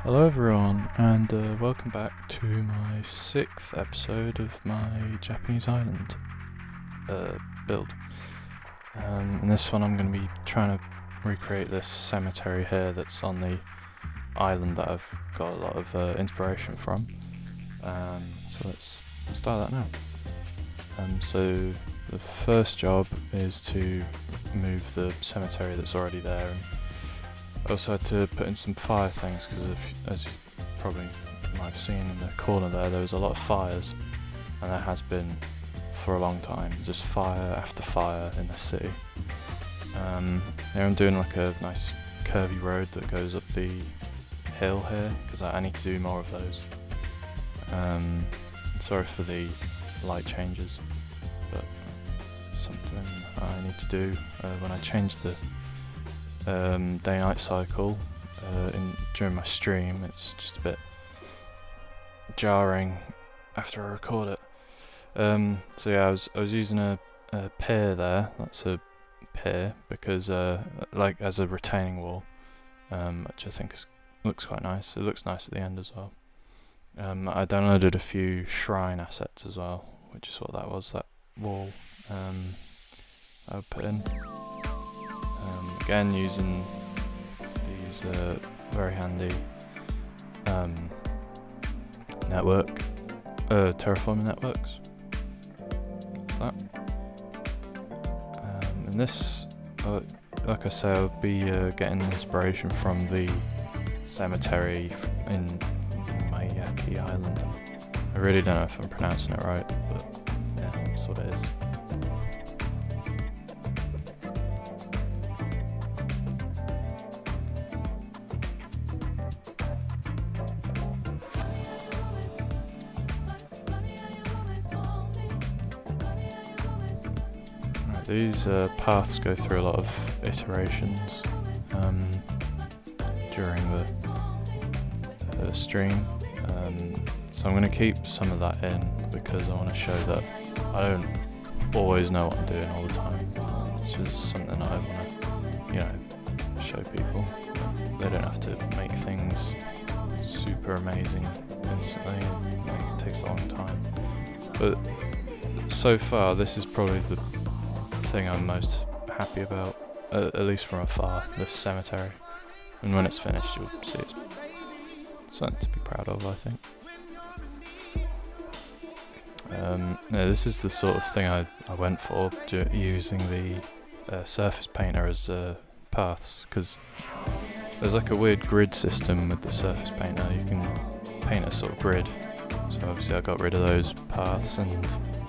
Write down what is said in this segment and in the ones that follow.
Hello everyone, and welcome back to my 6th episode of my Japanese island build. In this one I'm going to be trying to recreate this cemetery here that's on the island that I've got a lot of inspiration from. So let's start that now. So the first job is to move the cemetery that's already there. And I also had to put in some fire things because, as you probably might have seen in the corner there was a lot of fires, and there has been for a long time, just fire after fire in the city. Here I'm doing like a nice curvy road that goes up the hill here because I need to do more of those. Sorry for the light changes, but something I need to do when I change the day-night cycle during my stream. It's just a bit jarring after I record it. So yeah, I was using a pier there. That's a pier because like as a retaining wall, which I think looks quite nice. It looks nice at the end as well. I downloaded a few shrine assets as well, which is what that was, that wall I would put in. Again, using these very handy terraforming networks. That's that. And this, like I say, I'll be getting inspiration from the cemetery in Miyake Island. I really don't know if I'm pronouncing it right, but yeah, that's what it is. These paths go through a lot of iterations during the stream, so I'm going to keep some of that in because I want to show that I don't always know what I'm doing all the time. This is something I want to, show people. They don't have to make things super amazing instantly. It takes a long time. But so far, this is probably the thing I'm most happy about, at least from afar, this cemetery. And when it's finished, you'll see it's something to be proud of, I think. This is the sort of thing I went for, using the surface painter as paths, because there's like a weird grid system with the surface painter. You can paint a sort of grid, so obviously I got rid of those paths and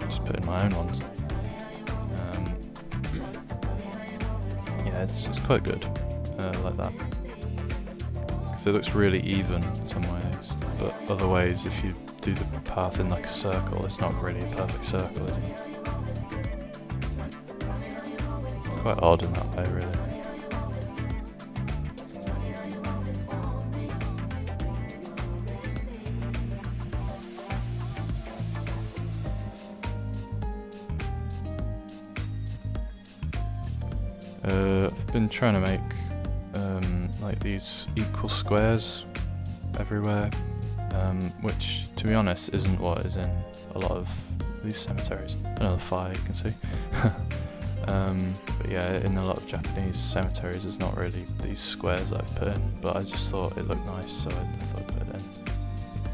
just put in my own ones. Yeah, it's quite good, like that, because it looks really even in some ways, but other ways, if you do the path in like a circle, it's not really a perfect circle, is it? It's quite odd in that way, really. I've been trying to make like these equal squares everywhere, which to be honest isn't what is in a lot of these cemeteries. Another fire you can see. But yeah, in a lot of Japanese cemeteries there's not really these squares that I've put in, but I just thought it looked nice, so I thought I'd put it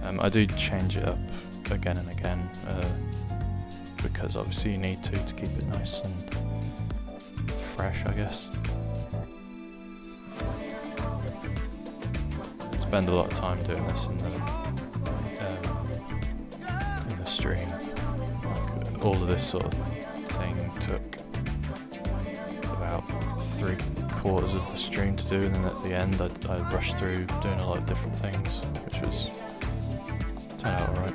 in. I do change it up again and again, because obviously you need to keep it nice and fresh, I guess. I spend a lot of time doing this in the stream. Like, all of this sort of thing took about 3/4 of the stream to do, and then at the end I rushed through doing a lot of different things, which was turned out alright.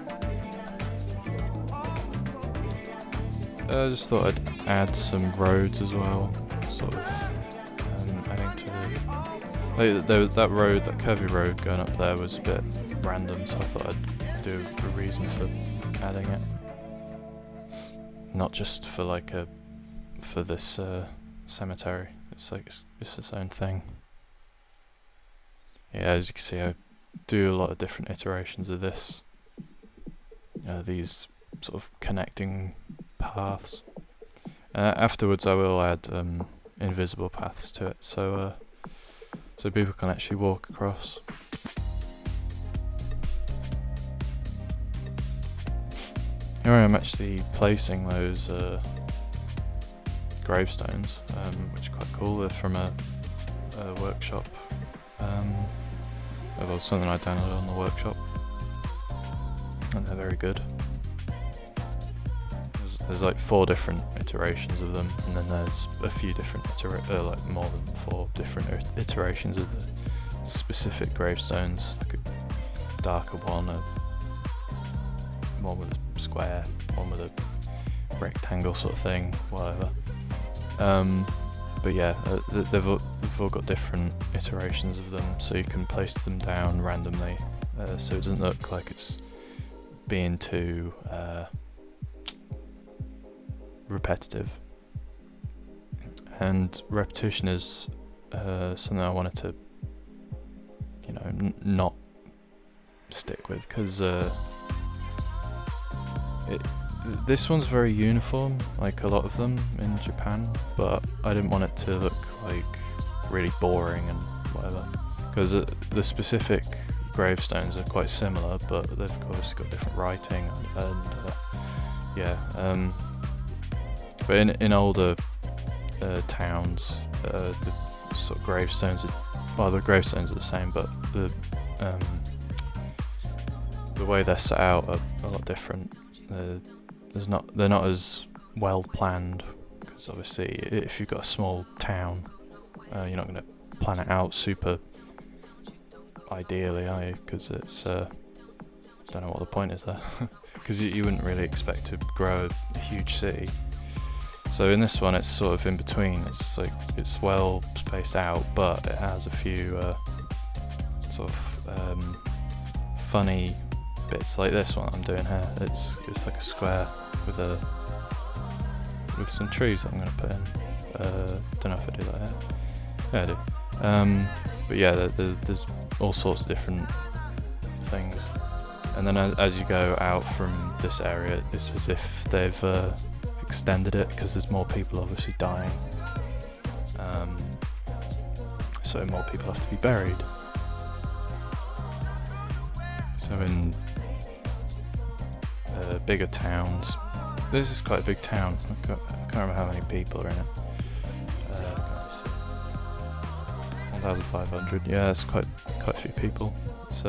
I just thought I'd add some roads as well, sort of adding to that road, that curvy road going up there was a bit random, so I thought I'd do a reason for adding it, not just for for this cemetery. It's like it's its own thing. Yeah, as you can see, I do a lot of different iterations of this. These sort of connecting paths. Afterwards, I will add invisible paths to it, so people can actually walk across. Here I am actually placing those gravestones, which are quite cool. They're from a workshop. Well, something I downloaded on the workshop, and they're very good. There's like 4 different iterations of them, and then there's a few different like more than 4 different iterations of the specific gravestones. Like a darker one, one with a square, one with a rectangle sort of thing, whatever. But yeah, they've all got different iterations of them, so you can place them down randomly, so it doesn't look like it's being too repetitive. And repetition is something I wanted to, not stick with, because this one's very uniform, like a lot of them in Japan, but I didn't want it to look like really boring and whatever, because the specific gravestones are quite similar, but they've obviously got different writing and but in older towns, the sort of gravestones are the gravestones are the same, but the way they're set out are a lot different. They're not as well planned, because obviously if you've got a small town, you're not going to plan it out super ideally, are you? Because it's don't know what the point is there, because you wouldn't really expect to grow a huge city. So in this one, it's sort of in between. It's like it's well spaced out, but it has a few sort of funny bits, like this one I'm doing here. It's like a square with some trees that I'm going to put in. Don't know if I do that here. Yeah, I do. But yeah, there's all sorts of different things. And then as you go out from this area, it's as if they've extended it, because there's more people obviously dying. So more people have to be buried. So in bigger towns, this is quite a big town. I can't remember how many people are in it. 1,500. Yeah, it's quite a few people. It's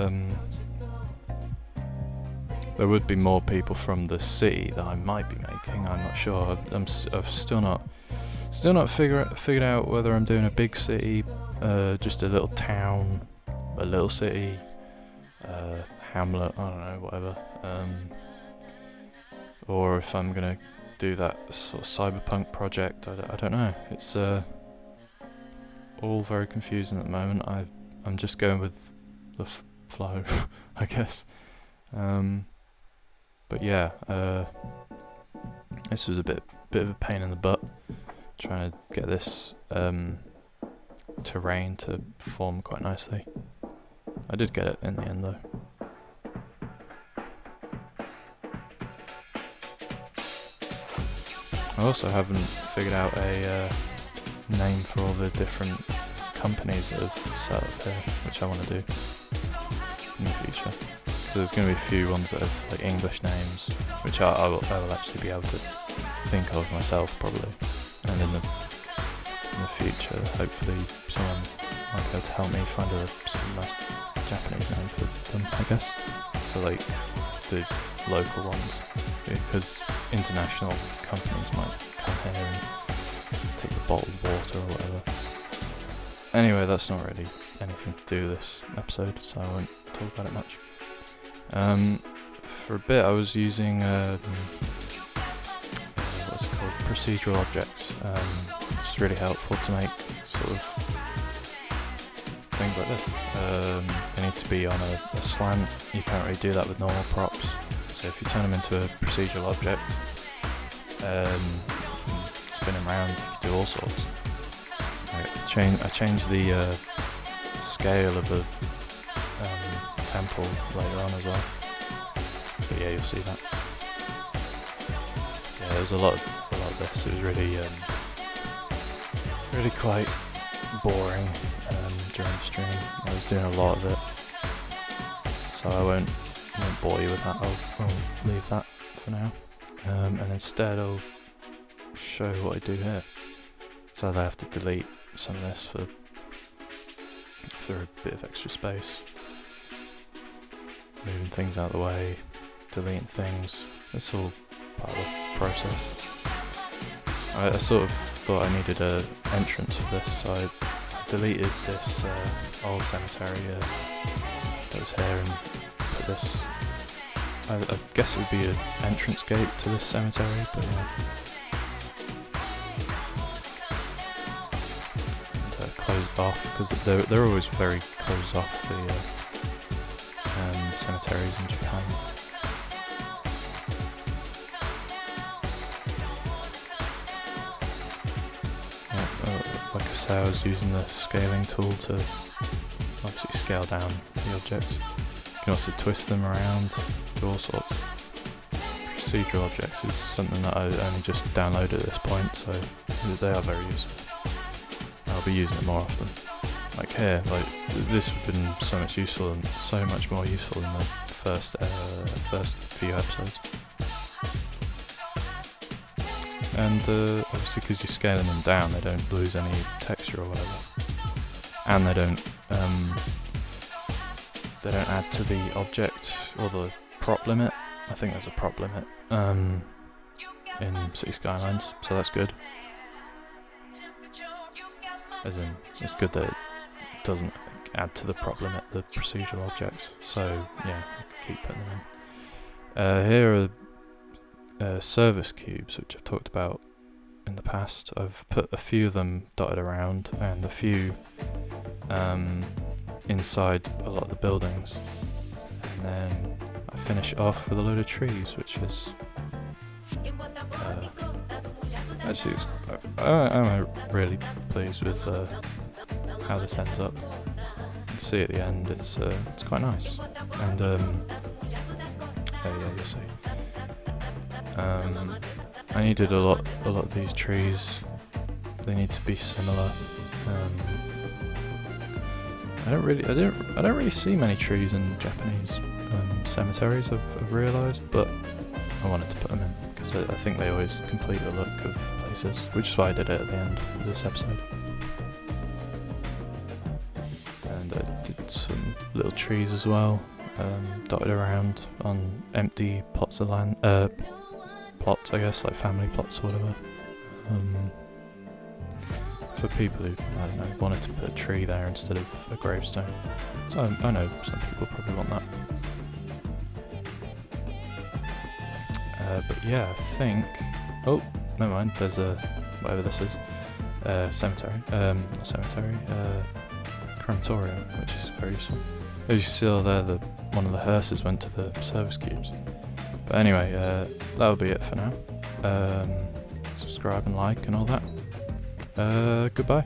there would be more people from the city that I might be making. I'm not sure. I've still not figured out whether I'm doing a big city, just a little town, a little city, hamlet. I don't know, whatever. Or if I'm gonna do that sort of cyberpunk project. I don't know. It's all very confusing at the moment. I'm just going with the flow, I guess. But yeah, this was a bit of a pain in the butt, trying to get this terrain to form quite nicely. I did get it in the end though. I also haven't figured out a name for all the different companies that have set up here, which I want to do in the future. So there's going to be a few ones that have like English names, which I will actually be able to think of myself probably. And in the future, hopefully someone might be able to help me find some nice Japanese name for them, I guess, for like the local ones, because international companies might come here and take the bottled water or whatever. Anyway, that's not really anything to do with this episode, so I won't talk about it much. For a bit I was using what's it called, procedural objects. It's really helpful to make sort of things like this. They need to be on a slant. You can't really do that with normal props. So if you turn them into a procedural object, spin them around, you can do all sorts. I changed the scale of the temple later on as well. But yeah, you'll see that. So yeah, there's a lot of this. It was really quite boring during the stream. I was doing a lot of it, so I won't bore you with that. I'll leave that for now, and instead I'll show what I do here. So I have to delete some of this for a bit of extra space, moving things out of the way, deleting things. It's all part of the process. I sort of thought I needed an entrance for this, so I deleted this old cemetery that was here and put this. I guess it would be an entrance gate to this cemetery, but yeah. And closed off, because they're always very closed off, the cemeteries in Japan. Like I say, I was using the scaling tool to obviously scale down the objects. You can also twist them around, do all sorts. Procedural objects is something that I only just downloaded at this point, so they are very useful. I'll be using it more often. Like here, like this would have been so much more useful in the first few episodes. And obviously, because you're scaling them down, they don't lose any texture or whatever, and they don't add to the object or the prop limit. I think there's a prop limit in City Skylines, so that's good. As in, it's good that it doesn't add to the prop limit, the procedural objects. So yeah, I can keep putting them in. Here are service cubes, which I've talked about in the past. I've put a few of them dotted around and a few inside a lot of the buildings, and then I finish it off with a load of trees, which is actually I'm really pleased with how this ends up. You see at the end, it's quite nice, and yeah, you'll see. I needed a lot of these trees. They need to be similar. I don't really see many trees in Japanese cemeteries. I've realised, but I wanted to put them in because I think they always complete the look of places, which is why I did it at the end of this episode. And I did some little trees as well, dotted around on empty plots of land. Plots, I guess, like family plots or whatever. For people who, I don't know, wanted to put a tree there instead of a gravestone. So I know some people probably want that. But yeah, I think... Oh, never mind, there's a... whatever this is. Cemetery. Not cemetery. Crematorium, which is very useful. As you see there, one of the hearses went to the service cubes. But anyway, that'll be it for now. Subscribe and like and all that. Goodbye.